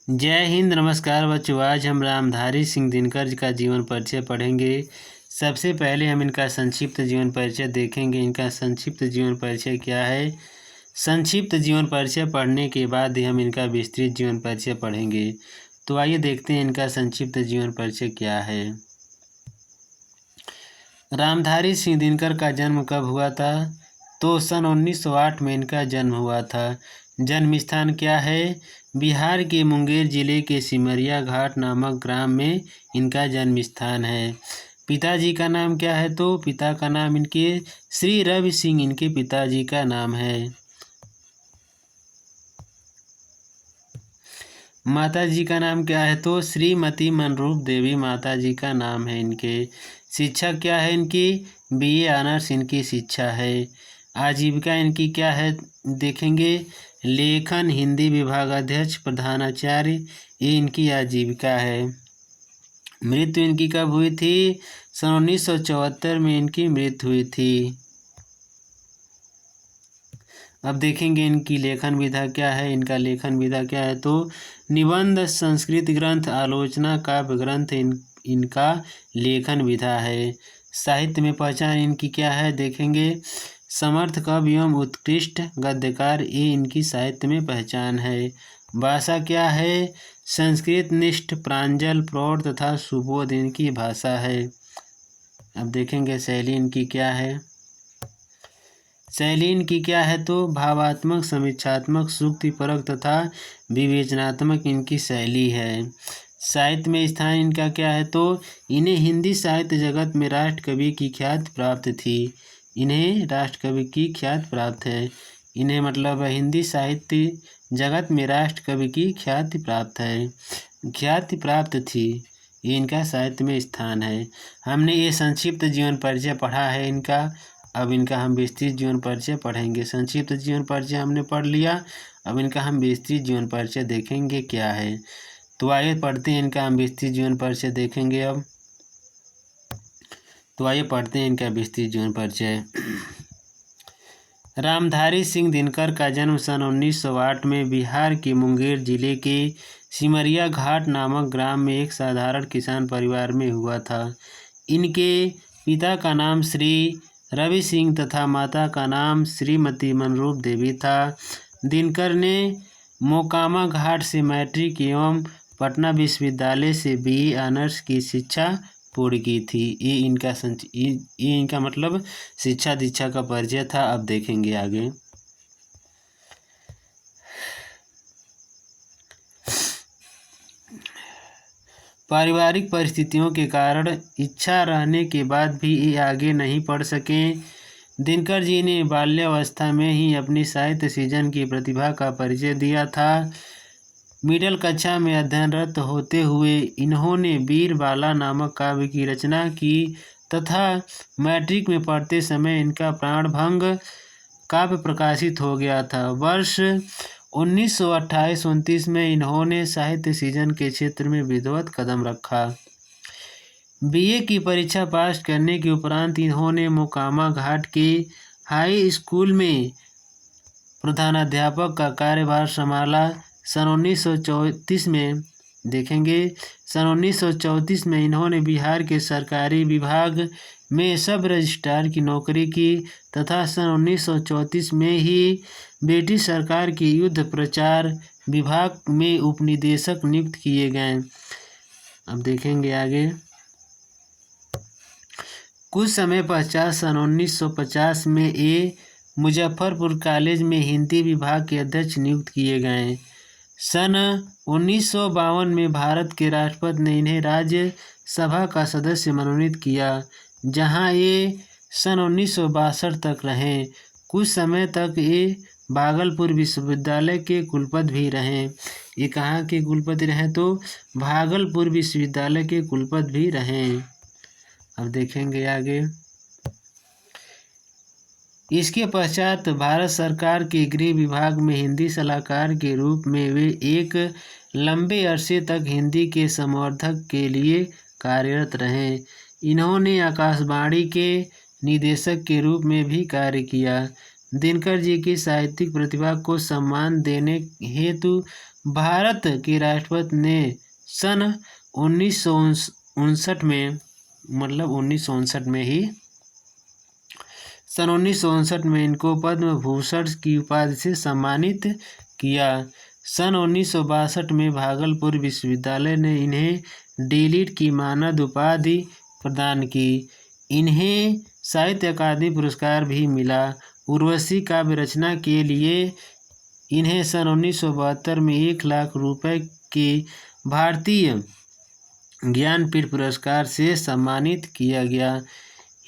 जय हिंद। नमस्कार बच्चों, आज हम रामधारी सिंह दिनकर जी का जीवन परिचय पढ़ेंगे। सबसे पहले हम इनका संक्षिप्त जीवन परिचय देखेंगे। इनका संक्षिप्त जीवन परिचय क्या है। संक्षिप्त जीवन परिचय पढ़ने के बाद ही हम इनका विस्तृत जीवन परिचय पढ़ेंगे। तो आइए देखते हैं इनका संक्षिप्त जीवन परिचय क्या है। रामधारी सिंह दिनकर का जन्म कब हुआ था? तो सन 1908 में इनका जन्म हुआ था। जन्म स्थान क्या है? बिहार के मुंगेर जिले के सिमरिया घाट नामक ग्राम में इनका जन्म स्थान है। पिताजी का नाम क्या है? तो पिता का नाम इनके श्री रवि सिंह इनके पिताजी का नाम है। माताजी का नाम क्या है? तो श्रीमती मनरूप देवी माताजी का नाम है इनके। शिक्षा क्या है इनकी? बीए ऑनर्स इनकी शिक्षा है। आजीविका इनकी क्या है देखेंगे। लेखन, हिंदी विभागाध्यक्ष, प्रधानाचार्य, ये इनकी आजीविका है। मृत्यु इनकी कब हुई थी? सन 1974 में इनकी मृत्यु हुई थी। अब देखेंगे इनकी लेखन विधा क्या है। इनका लेखन विधा क्या है? तो निबंध, संस्कृत ग्रंथ, आलोचना, काव्य ग्रंथ इनका लेखन विधा है। साहित्य में पहचान इनकी क्या है देखेंगे। समर्थ कवि एवं उत्कृष्ट गद्यकार, ये इनकी साहित्य में पहचान है। भाषा क्या है? संस्कृत निष्ठ, प्रांजल, प्रौढ़ तथा सुबोध इनकी भाषा है। अब देखेंगे शैली इनकी क्या है। शैली इनकी क्या है? तो भावात्मक, समीक्षात्मक, सूक्तिपरक तथा विवेचनात्मक इनकी शैली है। साहित्य में स्थान इनका क्या है? तो इन्हें हिंदी साहित्य जगत में राष्ट्र कवि की ख्याति प्राप्त थी। इन्हें राष्ट्र कवि की ख्याति प्राप्त है। इन्हें मतलब हिंदी साहित्य जगत में राष्ट्र कवि की ख्याति प्राप्त है, ख्याति प्राप्त थी। ये इनका साहित्य में स्थान है। हमने ये संक्षिप्त जीवन परिचय पढ़ा है इनका। अब इनका हम विस्तृत जीवन परिचय पढ़ेंगे। संक्षिप्त जीवन परिचय हमने पढ़ लिया। अब इनका हम विस्तृत जीवन परिचय देखेंगे क्या है। तो आइए पढ़ते हैं इनका हम विस्तृत जीवन परिचय देखेंगे। अब तो आइए पढ़ते हैं इनका विस्तृत जीवन परिचय। रामधारी सिंह दिनकर का जन्म सन 1908 में बिहार के मुंगेर जिले के सिमरिया घाट नामक ग्राम में एक साधारण किसान परिवार में हुआ था। इनके पिता का नाम श्री रवि सिंह तथा माता का नाम श्रीमती मनरूप देवी था। दिनकर ने मोकामा घाट से मैट्रिक एवं पटना विश्वविद्यालय से बीए ऑनर्स की शिक्षा पूर्ण की थी। ये इनका मतलब शिक्षा दीक्षा का परिचय था। अब देखेंगे आगे। पारिवारिक परिस्थितियों के कारण इच्छा रहने के बाद भी ये आगे नहीं पढ़ सके। दिनकर जी ने बाल्यावस्था में ही अपनी साहित्य सृजन की प्रतिभा का परिचय दिया था। मिडिल कक्षा में अध्ययनरत होते हुए इन्होंने बीरबाला नामक काव्य की रचना की तथा मैट्रिक में पढ़ते समय इनका प्राणभंग काव्य प्रकाशित हो गया था। वर्ष 1928-29 में इन्होंने साहित्य सृजन के क्षेत्र में विधिवत कदम रखा। बीए की परीक्षा पास करने के उपरांत इन्होंने मोकामा घाट के हाई स्कूल में प्रधानाध्यापक का कार्यभार संभाला। सन 1934 में देखेंगे। सन 1934 में इन्होंने बिहार के सरकारी विभाग में सब रजिस्ट्रार की नौकरी की तथा सन 1934 में ही ब्रिटिश सरकार की युद्ध प्रचार विभाग में उपनिदेशक नियुक्त किए गए। अब देखेंगे आगे। कुछ समय पश्चात सन 1950 में ये मुजफ्फरपुर कॉलेज में हिंदी विभाग के अध्यक्ष नियुक्त किए गए। सन 1952 में भारत के राष्ट्रपति ने इन्हें राज्यसभा का सदस्य मनोनीत किया, जहां ये सन 1962 तक रहे। कुछ समय तक ये भागलपुर विश्वविद्यालय के कुलपति भी रहे। ये कहाँ के कुलपति रहे? तो भागलपुर विश्वविद्यालय के कुलपति भी रहे। अब देखेंगे आगे। इसके पश्चात भारत सरकार के गृह विभाग में हिंदी सलाहकार के रूप में वे एक लंबे अरसे तक हिंदी के संवर्धक के लिए कार्यरत रहे। इन्होंने आकाशवाणी के निदेशक के रूप में भी कार्य किया। दिनकर जी की साहित्यिक प्रतिभा को सम्मान देने हेतु भारत के राष्ट्रपति ने सन 1959 में, मतलब 1959 में ही, सन 1959 में इनको पद्म भूषण की उपाधि से सम्मानित किया। सन 1962 में भागलपुर विश्वविद्यालय ने इन्हें डीलिट की मानद उपाधि प्रदान की। इन्हें साहित्य अकादमी पुरस्कार भी मिला। उर्वशी काव्य रचना के लिए इन्हें सन 1972 में 1 लाख रुपए के भारतीय ज्ञानपीठ पुरस्कार से सम्मानित किया गया।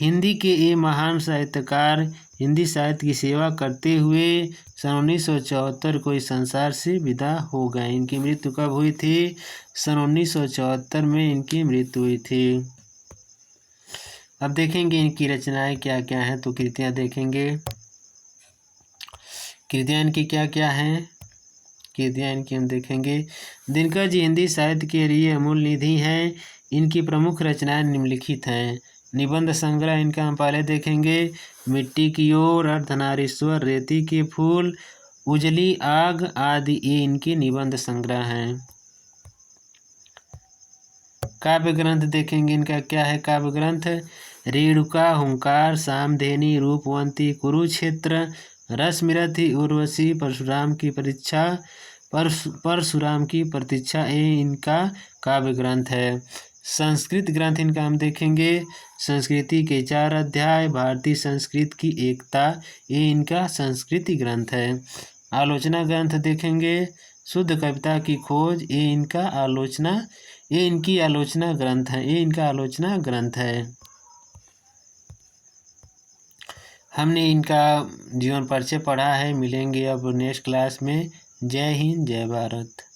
हिंदी के ये महान साहित्यकार हिंदी साहित्य की सेवा करते हुए सन 1974 को इस संसार से विदा हो गए। इनकी मृत्यु कब हुई थी? सन 1974 में इनकी मृत्यु हुई थी। अब देखेंगे इनकी रचनाएं क्या क्या हैं, तो कृतियां देखेंगे। कृतियां इनकी क्या क्या हैं? कृतियां इनकी हम देखेंगे। दिनकर जी हिंदी साहित्य के लिए अमूल्य निधि हैं। इनकी प्रमुख रचनाएं निम्नलिखित हैं। निबंध संग्रह इनका हम पहले देखेंगे। मिट्टी की ओर, अर्धनारीश्वर, रेती के फूल, उजली आग आदि ये इनके निबंध संग्रह हैं। काव्य ग्रंथ देखेंगे इनका क्या है। काव्य ग्रंथ रेणुका, हुंकार, सामधेनी, रूपवंती, कुरुक्षेत्र, रसमिरथी, उर्वशी, परशुराम की प्रतीक्षा ये इनका काव्य ग्रंथ है। संस्कृत ग्रंथ इनका हम देखेंगे। संस्कृति के 4 अध्याय, भारतीय संस्कृत की एकता, ये इनका संस्कृति ग्रंथ है। आलोचना ग्रंथ देखेंगे। शुद्ध कविता की खोज, ये इनकी आलोचना ग्रंथ है। हमने इनका जीवन परिचय पढ़ा है। मिलेंगे अब नेक्स्ट क्लास में। जय हिंद, जय भारत।